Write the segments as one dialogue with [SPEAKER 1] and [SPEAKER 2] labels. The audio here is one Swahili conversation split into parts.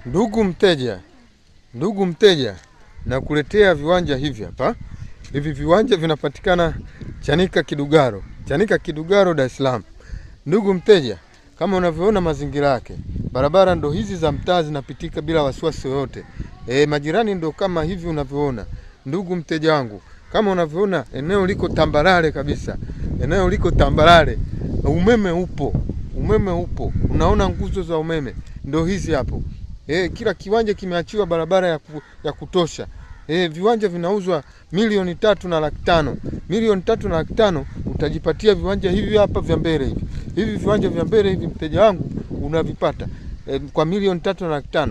[SPEAKER 1] Ndugu mteja, na kuletea viwanja hivi hapa. Hivi viwanja vinapatikana Chanika Kidugaro, Dar es Salaam. Ndugu mteja, kama unavyoona mazingira yake, barabara ndo hizi za mtaa zinapitika bila wasiwasi yoyote. Majirani ndo kama hivi unavyoona. Ndugu mteja wangu, kama unavyoona eneo liko tambarare kabisa. Umeme upo. Unaona nguzo za umeme ndo hizi hapo. Kila kiwanja kimeachiwa barabara ya kutosha. Viwanja vinauzwa milioni 3,500,000. Milioni 3,500,000 utajipatia viwanja hivi hapa vya mbele hivi. Hivi viwanja vya mbele hivi mteja wangu unavipata kwa milioni 3,500,000.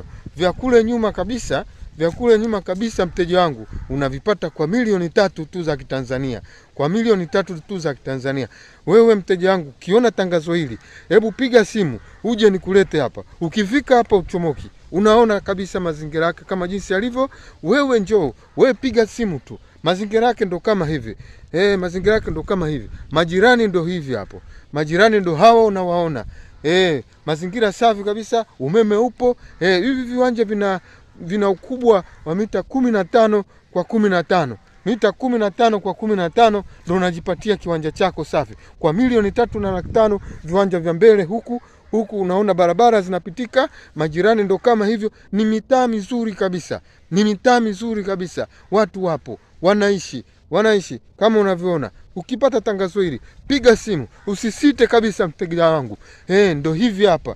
[SPEAKER 1] Vya kule nyuma kabisa mteja wangu unavipata kwa milioni 3 tu za Kitanzania. Kwa milioni 3 tu za Kitanzania. Wewe mteja wangu, ukiona tangazo hili, hebu piga simu uje nikulete hapa. Ukifika hapa Uchomoki, unaona kabisa mazingira yake kama jinsi yalivyo. Wewe njoo, wewe piga simu tu. Mazingira yake ndo kama hivi. Majirani ndo hivi hapo. Majirani ndo hawa unawaona. Mazingira safi kabisa, umeme upo. Hivi viwanja vina ukubwa wa mita 15 kwa 15. Mita 15 kwa 15 ndo unajipatia kiwanja chako safi. Kwa milioni 3,500,000 viwanja vya mbele huku unaona barabara zinapitika, majirani ndo kama hivyo. Ni mitaa mizuri kabisa. Watu wapo, wanaishi kama unavyoona. Ukipata tangazo hili, piga simu, usisite kabisa mteja wangu. Ndo hivi hapa.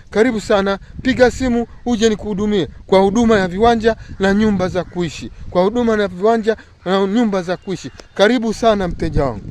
[SPEAKER 1] Karibu sana, piga simu uje nikuhudumie kwa huduma ya viwanja na nyumba za kuishi. Karibu sana mteja wangu.